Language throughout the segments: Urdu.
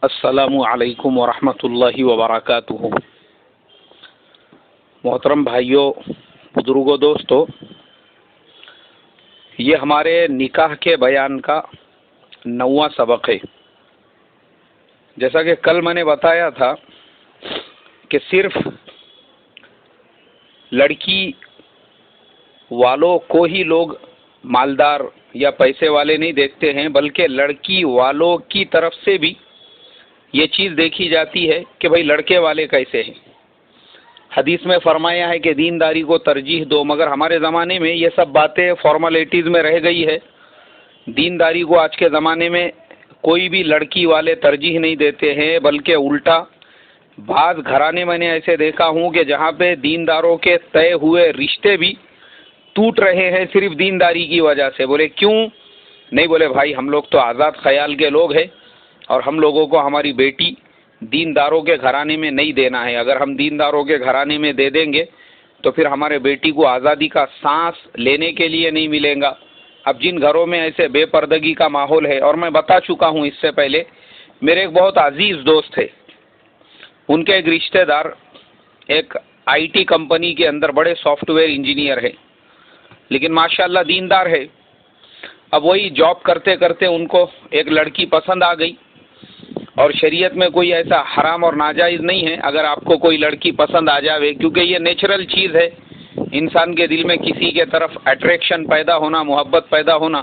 السلام علیکم ورحمۃ اللہ وبرکاتہ۔ محترم بھائیوں، بزرگوں، دوستوں، یہ ہمارے نکاح کے بیان کا 9واں سبق ہے۔ جیسا کہ کل میں نے بتایا تھا کہ صرف لڑکی والوں کو ہی لوگ مالدار یا پیسے والے نہیں دیکھتے ہیں، بلکہ لڑکی والوں کی طرف سے بھی یہ چیز دیکھی جاتی ہے کہ بھئی لڑکے والے کیسے ہیں۔ حدیث میں فرمایا ہے کہ دینداری کو ترجیح دو، مگر ہمارے زمانے میں یہ سب باتیں فارملٹیز میں رہ گئی ہے۔ دینداری کو آج کے زمانے میں کوئی بھی لڑکی والے ترجیح نہیں دیتے ہیں، بلکہ الٹا بعض گھرانے میں نے ایسے دیکھا ہوں کہ جہاں پہ دینداروں کے طے ہوئے رشتے بھی ٹوٹ رہے ہیں صرف دینداری کی وجہ سے۔ بولے کیوں؟ نہیں، بولے بھائی ہم لوگ تو آزاد خیال کے لوگ ہیں اور ہم لوگوں کو ہماری بیٹی دینداروں کے گھرانے میں نہیں دینا ہے۔ اگر ہم دینداروں کے گھرانے میں دے دیں گے تو پھر ہمارے بیٹی کو آزادی کا سانس لینے کے لیے نہیں ملے گا۔ اب جن گھروں میں ایسے بے پردگی کا ماحول ہے، اور میں بتا چکا ہوں اس سے پہلے، میرے ایک بہت عزیز دوست ہے، ان کے ایک رشتہ دار ایک آئی ٹی کمپنی کے اندر بڑے سافٹ ویئر انجینئر ہے، لیکن ماشاءاللہ دیندار ہے۔ اب وہی جاب کرتے کرتے ان کو ایک لڑکی پسند آ گئی، اور شریعت میں کوئی ایسا حرام اور ناجائز نہیں ہے اگر آپ کو کوئی لڑکی پسند آ جاوے، کیونکہ یہ نیچرل چیز ہے انسان کے دل میں کسی کے طرف اٹریکشن پیدا ہونا، محبت پیدا ہونا۔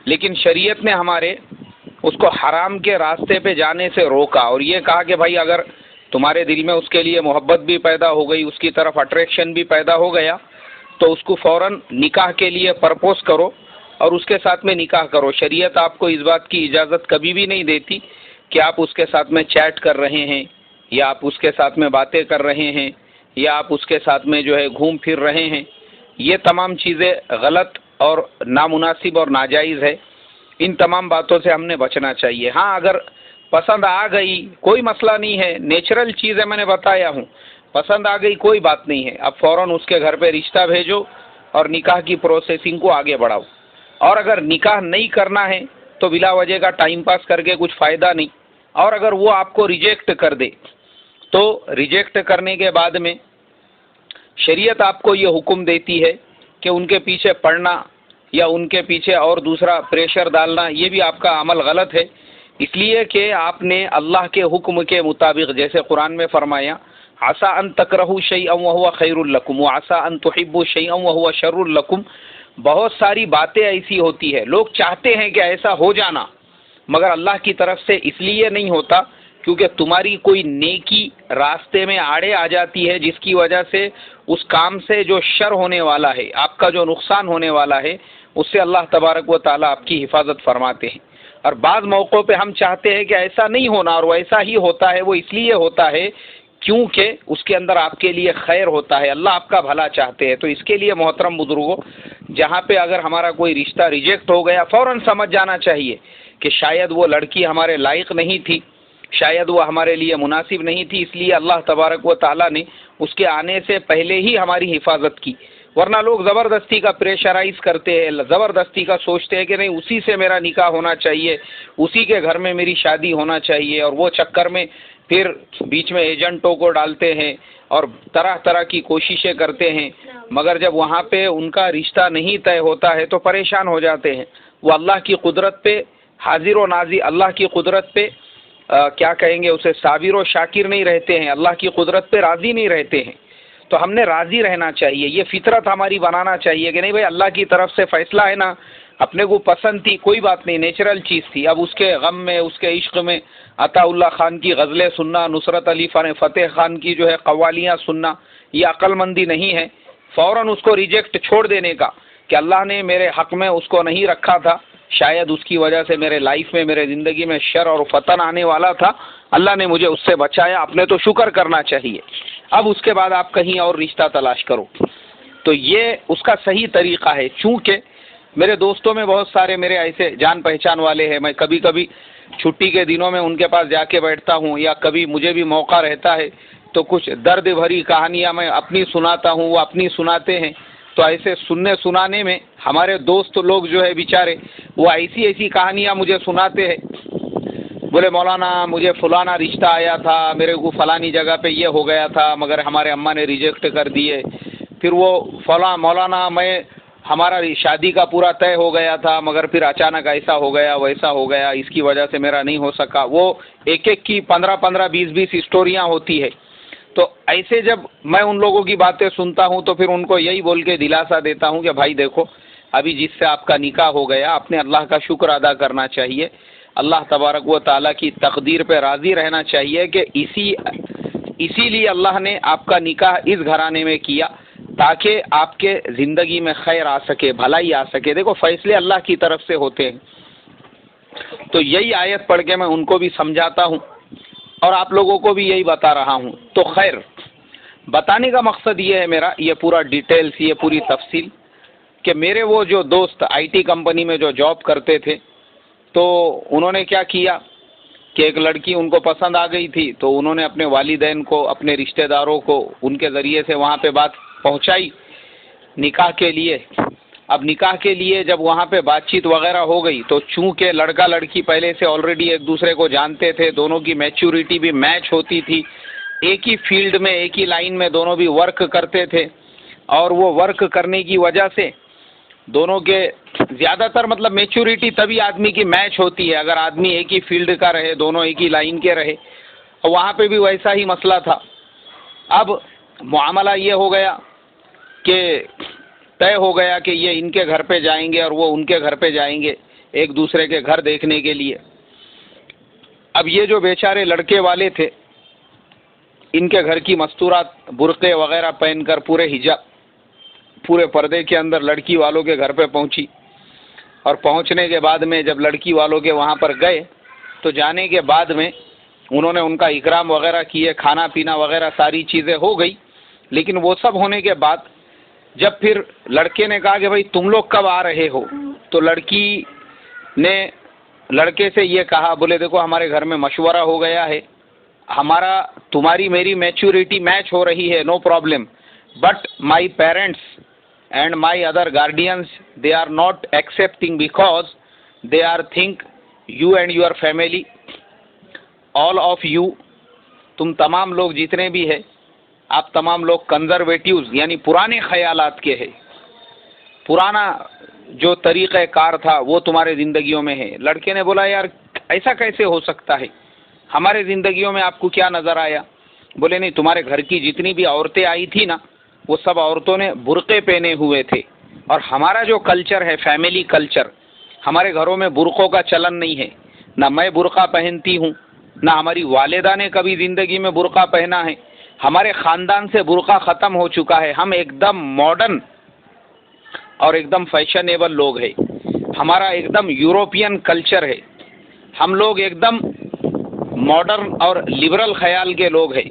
لیکن شریعت نے ہمارے اس کو حرام کے راستے پہ جانے سے روکا، اور یہ کہا کہ بھائی اگر تمہارے دل میں اس کے لیے محبت بھی پیدا ہو گئی، اس کی طرف اٹریکشن بھی پیدا ہو گیا، تو اس کو فوراً نکاح کے لیے پرپوز کرو اور اس کے ساتھ میں نکاح کرو۔ شریعت آپ کو اس بات کی اجازت کبھی بھی نہیں دیتی کہ آپ اس کے ساتھ میں چیٹ کر رہے ہیں، یا آپ اس کے ساتھ میں باتیں کر رہے ہیں، یا آپ اس کے ساتھ میں جو ہے گھوم پھر رہے ہیں۔ یہ تمام چیزیں غلط اور نامناسب اور ناجائز ہے۔ ان تمام باتوں سے ہم نے بچنا چاہیے۔ ہاں، اگر پسند آ گئی کوئی مسئلہ نہیں ہے، نیچرل چیز ہے، میں نے بتایا ہوں، پسند آ گئی کوئی بات نہیں ہے، اب فوراً اس کے گھر پہ رشتہ بھیجو اور نکاح کی پروسیسنگ کو آگے بڑھاؤ۔ اور اگر نکاح نہیں کرنا ہے تو بلا وجہ کا ٹائم پاس کر کے کچھ فائدہ نہیں۔ اور اگر وہ آپ کو ریجیکٹ کر دے تو ریجیکٹ کرنے کے بعد میں شریعت آپ کو یہ حکم دیتی ہے کہ ان کے پیچھے پڑنا یا ان کے پیچھے اور دوسرا پریشر ڈالنا، یہ بھی آپ کا عمل غلط ہے، اس لیے کہ آپ نے اللہ کے حکم کے مطابق، جیسے قرآن میں فرمایا عسیٰ ان تکرہوا شیئا وہو خیر لکم وعسیٰ ان تحبوا شیئا وہو شر لکم۔ بہت ساری باتیں ایسی ہوتی ہے، لوگ چاہتے ہیں کہ ایسا ہو جانا، مگر اللہ کی طرف سے اس لیے نہیں ہوتا کیونکہ تمہاری کوئی نیکی راستے میں آڑے آ جاتی ہے، جس کی وجہ سے اس کام سے جو شر ہونے والا ہے، آپ کا جو نقصان ہونے والا ہے، اس سے اللہ تبارک و تعالیٰ آپ کی حفاظت فرماتے ہیں۔ اور بعض موقعوں پہ ہم چاہتے ہیں کہ ایسا نہیں ہونا، اور وہ ایسا ہی ہوتا ہے۔ وہ اس لیے ہوتا ہے کیونکہ اس کے اندر آپ کے لیے خیر ہوتا ہے، اللہ آپ کا بھلا چاہتے ہیں۔ تو اس کے لیے محترم بزرگوں، جہاں پہ اگر ہمارا کوئی رشتہ ریجیکٹ ہو گیا، فوراً سمجھ جانا چاہیے کہ شاید وہ لڑکی ہمارے لائق نہیں تھی، شاید وہ ہمارے لیے مناسب نہیں تھی، اس لیے اللہ تبارک و تعالیٰ نے اس کے آنے سے پہلے ہی ہماری حفاظت کی۔ ورنہ لوگ زبردستی کا پریشرائز کرتے ہیں، زبردستی کا سوچتے ہیں کہ نہیں اسی سے میرا نکاح ہونا چاہیے، اسی کے گھر میں میری شادی ہونا چاہیے، اور وہ چکر میں پھر بیچ میں ایجنٹوں کو ڈالتے ہیں اور طرح طرح کی کوششیں کرتے ہیں، مگر جب وہاں پہ ان کا رشتہ نہیں طے ہوتا ہے تو پریشان ہو جاتے ہیں۔ وہ اللہ کی قدرت پہ حاضر و ناظر، اللہ کی قدرت پہ کیا کہیں گے اسے، صابر و شاکر نہیں رہتے ہیں، اللہ کی قدرت پہ راضی نہیں رہتے ہیں۔ تو ہم نے راضی رہنا چاہیے، یہ فطرت ہماری بنانا چاہیے کہ نہیں بھائی اللہ کی طرف سے فیصلہ ہے نا، اپنے کو پسند تھی کوئی بات نہیں، نیچرل چیز تھی۔ اب اس کے غم میں، اس کے عشق میں عطا اللہ خان کی غزلیں سننا، نصرت علی فتح خان کی جو ہے قوالیاں سننا، یہ عقل مندی نہیں ہے۔ فوراً اس کو ریجیکٹ چھوڑ دینے کا کہ اللہ نے میرے حق میں اس کو نہیں رکھا تھا، شاید اس کی وجہ سے میرے لائف میں، میرے زندگی میں شر اور فتن آنے والا تھا، اللہ نے مجھے اس سے بچایا، اپنے تو شکر کرنا چاہیے۔ اب اس کے بعد آپ کہیں اور رشتہ تلاش کرو، تو یہ اس کا صحیح طریقہ ہے۔ چونکہ میرے دوستوں میں بہت سارے میرے ایسے جان پہچان والے ہیں، میں کبھی کبھی چھٹی کے دنوں میں ان کے پاس جا کے بیٹھتا ہوں، یا کبھی مجھے بھی موقع رہتا ہے تو کچھ درد بھری کہانیاں میں اپنی سناتا ہوں، وہ اپنی سناتے ہیں۔ تو ایسے سننے سنانے میں ہمارے دوست لوگ جو ہے بیچارے، وہ ایسی ایسی کہانیاں مجھے سناتے ہیں بولے مولانا مجھے فلانا رشتہ آیا تھا، میرے کو فلانی جگہ پہ یہ ہو گیا تھا مگر ہمارے اماں نے ریجیکٹ کر دیے. پھر وہ فلاں مولانا ہمارا شادی کا پورا طے ہو گیا تھا مگر پھر اچانک ایسا ہو گیا ویسا ہو گیا، اس کی وجہ سے میرا نہیں ہو سکا. وہ ایک ایک کی 15 20 اسٹوریاں ہوتی ہے. تو ایسے جب میں ان لوگوں کی باتیں سنتا ہوں تو پھر ان کو یہی بول کے دلاسا دیتا ہوں کہ بھائی دیکھو ابھی جس سے آپ کا نکاح ہو گیا آپ نے اللہ کا شکر ادا کرنا چاہیے، اللہ تبارک و تعالیٰ کی تقدیر پہ راضی رہنا چاہیے کہ اسی لیے اللہ نے آپ کا نکاح اس گھرانے میں کیا تاکہ آپ کے زندگی میں خیر آ سکے، بھلائی آ سکے. دیکھو فیصلے اللہ کی طرف سے ہوتے ہیں. تو یہی آیت پڑھ کے میں ان کو بھی سمجھاتا ہوں اور آپ لوگوں کو بھی یہی بتا رہا ہوں. تو خیر بتانے کا مقصد یہ ہے میرا، یہ پورا ڈیٹیلز، یہ پوری تفصیل کہ میرے وہ جو دوست آئی ٹی کمپنی میں جو جاب کرتے تھے تو انہوں نے کیا کیا کہ ایک لڑکی ان کو پسند آ گئی تھی تو انہوں نے اپنے والدین کو، اپنے رشتہ داروں کو ان کے ذریعے سے وہاں پہ بات پہنچائی نکاح کے لیے. اب نکاح کے لیے جب وہاں پہ بات چیت وغیرہ ہو گئی تو چونکہ لڑکا لڑکی پہلے سے آلریڈی ایک دوسرے کو جانتے تھے، دونوں کی میچورٹی بھی میچ ہوتی تھی، ایک ہی فیلڈ میں ایک ہی لائن میں دونوں بھی ورک کرتے تھے، اور وہ ورک کرنے کی وجہ سے دونوں کے زیادہ تر مطلب میچورٹی تبھی آدمی کی میچ ہوتی ہے اگر آدمی ایک ہی فیلڈ کا رہے، دونوں ایک ہی لائن کے رہے. اور وہاں پہ بھی ویسا ہی مسئلہ تھا. اب معاملہ یہ ہو گیا کہ طے ہو گیا کہ یہ ان کے گھر پہ جائیں گے اور وہ ان کے گھر پہ جائیں گے ایک دوسرے کے گھر دیکھنے کے لیے. اب یہ جو بیچارے لڑکے والے تھے ان کے گھر کی مستورات برقعے وغیرہ پہن کر پورے حجاب پورے پردے کے اندر لڑکی والوں کے گھر پہ پہنچی، اور پہنچنے کے بعد میں جب لڑکی والوں کے وہاں پر گئے تو جانے کے بعد میں انہوں نے ان کا اکرام وغیرہ کیے، کھانا پینا وغیرہ ساری چیزیں ہو گئی. لیکن وہ سب ہونے کے بعد جب پھر لڑکے نے کہا کہ بھائی تم لوگ کب آ رہے ہو، تو لڑکی نے لڑکے سے یہ کہا، بولے دیکھو ہمارے گھر میں مشورہ ہو گیا ہے، ہمارا تمہاری میری میچورٹی میچ ہو رہی ہے، no problem, but my parents and my other guardians, they are not accepting because they are think you and your family, all of you, تم تمام لوگ جتنے بھی ہیں آپ تمام لوگ کنزرویٹیوز یعنی پرانے خیالات کے ہیں، پرانا جو طریقہ کار تھا وہ تمہارے زندگیوں میں ہے. لڑکے نے بولا یار ایسا کیسے ہو سکتا ہے، ہمارے زندگیوں میں آپ کو کیا نظر آیا؟ بولے نہیں، تمہارے گھر کی جتنی بھی عورتیں آئی تھی نا وہ سب عورتوں نے برقعے پہنے ہوئے تھے، اور ہمارا جو کلچر ہے فیملی کلچر، ہمارے گھروں میں برقعوں کا چلن نہیں ہے، نہ میں برقع پہنتی ہوں نہ ہماری والدہ نے کبھی زندگی میں برقع پہنا ہے. ہمارے خاندان سے برقع ختم ہو چکا ہے، ہم ایک دم ماڈرن اور ایک دم فیشنیبل لوگ ہیں، ہمارا ایک دم یوروپین کلچر ہے، ہم لوگ ایک دم ماڈرن اور لبرل خیال کے لوگ ہیں.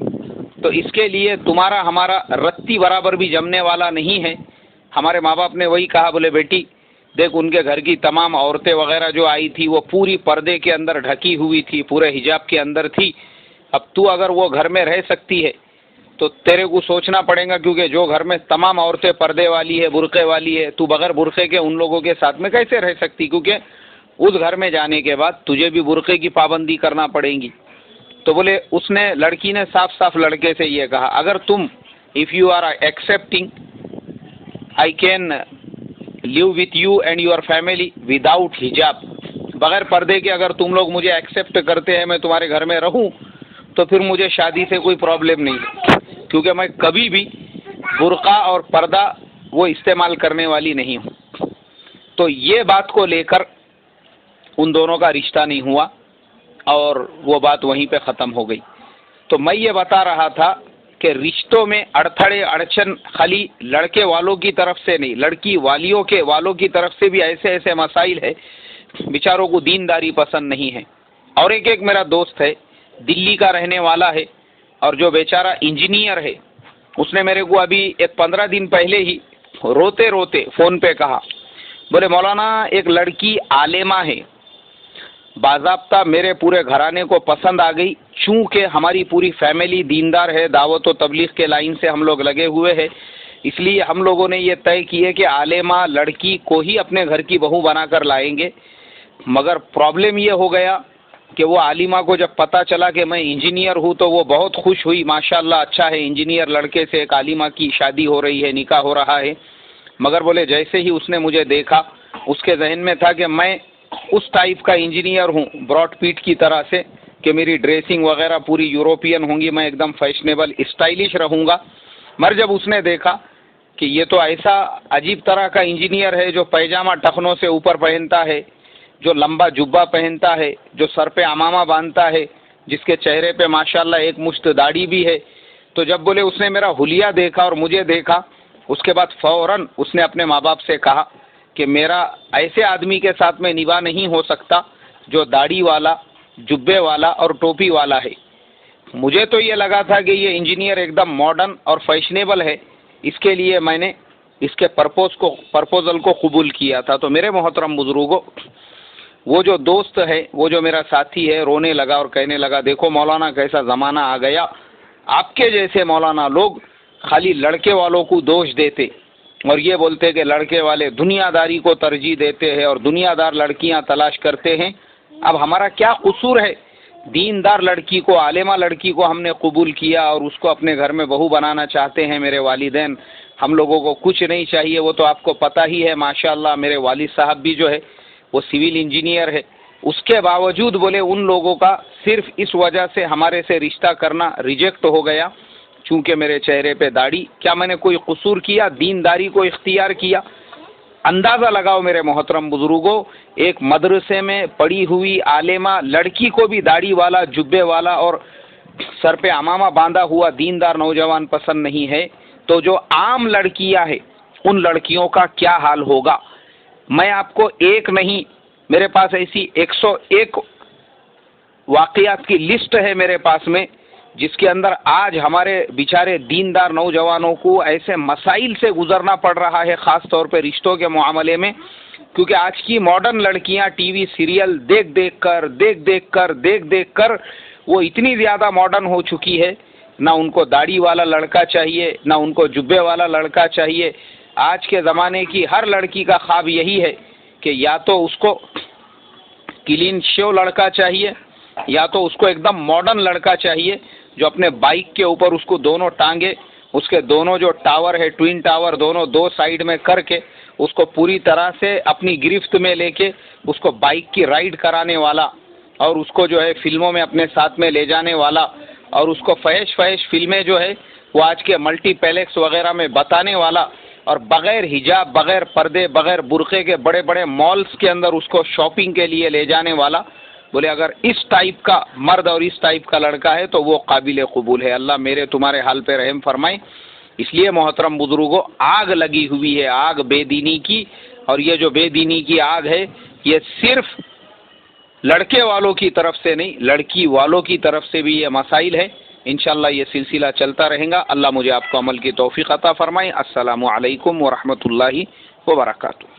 تو اس کے لیے تمہارا ہمارا رتی برابر بھی جمنے والا نہیں ہے. ہمارے ماں باپ نے وہی کہا، بولے بیٹی دیکھ ان کے گھر کی تمام عورتیں وغیرہ جو آئی تھی وہ پوری پردے کے اندر ڈھکی ہوئی تھی، پورے حجاب کے اندر تھی. اب تو اگر وہ گھر میں رہ سکتی ہے تو تیرے کو سوچنا پڑے گا، کیونکہ جو گھر میں تمام عورتیں پردے والی ہے، برقعے والی ہے، تو بغیر برقعے کے ان لوگوں کے ساتھ میں کیسے رہ سکتی؟ کیونکہ اس گھر میں جانے کے بعد تجھے بھی برقعے کی پابندی کرنا پڑے گی. تو بولے اس نے لڑکی نے صاف صاف لڑکے سے یہ کہا، اگر تم if you are accepting I can live with you and your family without حجاب، بغیر پردے کے اگر تم لوگ مجھے ایکسیپٹ کرتے ہیں میں تمہارے گھر میں رہوں تو پھر مجھے شادی سے کوئی پرابلم نہیں ہے، کیونکہ میں کبھی بھی برقع اور پردہ وہ استعمال کرنے والی نہیں ہوں. تو یہ بات کو لے کر ان دونوں کا رشتہ نہیں ہوا اور وہ بات وہیں پہ ختم ہو گئی. تو میں یہ بتا رہا تھا کہ رشتوں میں اڑتھڑے اڑچن خالی لڑکے والوں کی طرف سے نہیں، لڑکی والوں کی طرف سے بھی ایسے ایسے مسائل ہے، بیچاروں کو دینداری پسند نہیں ہے. اور ایک میرا دوست ہے دلی کا رہنے والا ہے اور جو بیچارہ انجینئر ہے، اس نے میرے کو ابھی 15 دن پہلے ہی روتے روتے فون پہ کہا، بولے مولانا ایک لڑکی عالمہ ہے، باضابطہ میرے پورے گھرانے کو پسند آ گئی، چونکہ ہماری پوری فیملی دیندار ہے، دعوت و تبلیغ کے لائن سے ہم لوگ لگے ہوئے ہیں، اس لیے ہم لوگوں نے یہ طے کیے کہ عالمہ لڑکی کو ہی اپنے گھر کی بہو بنا کر لائیں گے. مگر پرابلم یہ ہو گیا کہ وہ عالمہ کو جب پتہ چلا کہ میں انجینئر ہوں تو وہ بہت خوش ہوئی، ماشاءاللہ اچھا ہے، انجینئر لڑکے سے ایک عالمہ کی شادی ہو رہی ہے، نکاح ہو رہا ہے. مگر بولے جیسے ہی اس نے مجھے دیکھا، اس کے ذہن میں تھا کہ میں اس ٹائپ کا انجینئر ہوں، براڈ پیٹ کی طرح سے، کہ میری ڈریسنگ وغیرہ پوری یوروپین ہوں گی، میں ایک دم فیشنیبل اسٹائلش رہوں گا. مگر جب اس نے دیکھا کہ یہ تو ایسا عجیب طرح کا انجینئر ہے جو پیجامہ ٹخنوں سے اوپر پہنتا ہے، جو لمبا جبہ پہنتا ہے، جو سر پہ عمامہ باندھتا ہے، جس کے چہرے پہ ماشاءاللہ ایک مشت داڑھی بھی ہے، تو جب بولے اس نے میرا حلیہ دیکھا اور مجھے دیکھا، اس کے بعد فوراً اس نے اپنے ماں باپ سے کہا کہ میرا ایسے آدمی کے ساتھ میں نباہ نہیں ہو سکتا جو داڑھی والا، جبے والا اور ٹوپی والا ہے. مجھے تو یہ لگا تھا کہ یہ انجینئر ایک دم ماڈرن اور فیشنیبل ہے، اس کے لیے میں نے اس کے پرپوزل کو قبول کیا تھا. تو میرے محترم بزرگوں، وہ جو دوست ہے، وہ جو میرا ساتھی ہے، رونے لگا اور کہنے لگا دیکھو مولانا کیسا زمانہ آ گیا، آپ کے جیسے مولانا لوگ خالی لڑکے والوں کو دوش دیتے اور یہ بولتے کہ لڑکے والے دنیا داری کو ترجیح دیتے ہیں اور دنیا دار لڑکیاں تلاش کرتے ہیں. اب ہمارا کیا قصور ہے؟ دیندار لڑکی کو، عالمہ لڑکی کو ہم نے قبول کیا اور اس کو اپنے گھر میں بہو بنانا چاہتے ہیں میرے والدین. ہم لوگوں کو کچھ نہیں چاہیے، وہ تو آپ کو پتہ ہی ہے ماشاءاللہ میرے والد صاحب بھی جو ہے وہ سول انجینئر ہے. اس کے باوجود بولے ان لوگوں کا صرف اس وجہ سے ہمارے سے رشتہ کرنا ریجیکٹ ہو گیا چونکہ میرے چہرے پہ داڑھی. کیا میں نے کوئی قصور کیا؟ دینداری کو اختیار کیا؟ اندازہ لگاؤ میرے محترم بزرگوں، ایک مدرسے میں پڑھی ہوئی عالمہ لڑکی کو بھی داڑھی والا، جبے والا اور سر پہ عمامہ باندھا ہوا دیندار نوجوان پسند نہیں ہے، تو جو عام لڑکیاں ہیں ان لڑکیوں کا کیا حال ہوگا؟ میں آپ کو ایک نہیں، میرے پاس ایسی 101 واقعات کی لسٹ ہے میرے پاس میں، جس کے اندر آج ہمارے بیچارے دیندار نوجوانوں کو ایسے مسائل سے گزرنا پڑ رہا ہے، خاص طور پہ رشتوں کے معاملے میں، کیونکہ آج کی ماڈرن لڑکیاں ٹی وی سیریل دیکھ دیکھ کر وہ اتنی زیادہ ماڈرن ہو چکی ہے، نہ ان کو داڑھی والا لڑکا چاہیے، نہ ان کو جبے والا لڑکا چاہیے. آج کے زمانے کی ہر لڑکی کا خواب یہی ہے کہ یا تو اس کو کلین شیو لڑکا چاہیے، یا تو اس کو ایک دم ماڈرن لڑکا چاہیے جو اپنے بائک کے اوپر اس کو دونوں ٹانگے، اس کے دونوں جو ٹاور ہے، ٹوین ٹاور، دونوں دو سائیڈ میں کر کے اس کو پوری طرح سے اپنی گرفت میں لے کے اس کو بائک کی رائیڈ کرانے والا اور اس کو جو ہے فلموں میں اپنے ساتھ میں لے جانے والا اور اس کو فحش فلمیں جو ہے وہ آج کے ملٹی پیلیکس وغیرہ میں بتانے والا اور بغیر حجاب، بغیر پردے، بغیر برقعے کے بڑے بڑے مالز کے اندر اس کو شاپنگ کے لیے لے جانے والا. بولے اگر اس ٹائپ کا مرد اور اس ٹائپ کا لڑکا ہے تو وہ قابل قبول ہے. اللہ میرے تمہارے حال پہ رحم فرمائے. اس لیے محترم بزرگوں، آگ لگی ہوئی ہے، آگ بے دینی کی، اور یہ جو بے دینی کی آگ ہے یہ صرف لڑکے والوں کی طرف سے نہیں، لڑکی والوں کی طرف سے بھی یہ مسائل ہے. انشاءاللہ یہ سلسلہ چلتا رہے گا. اللہ مجھے آپ کو عمل کی توفیق عطا فرمائے. السلام علیکم ورحمۃ اللہ وبرکاتہ.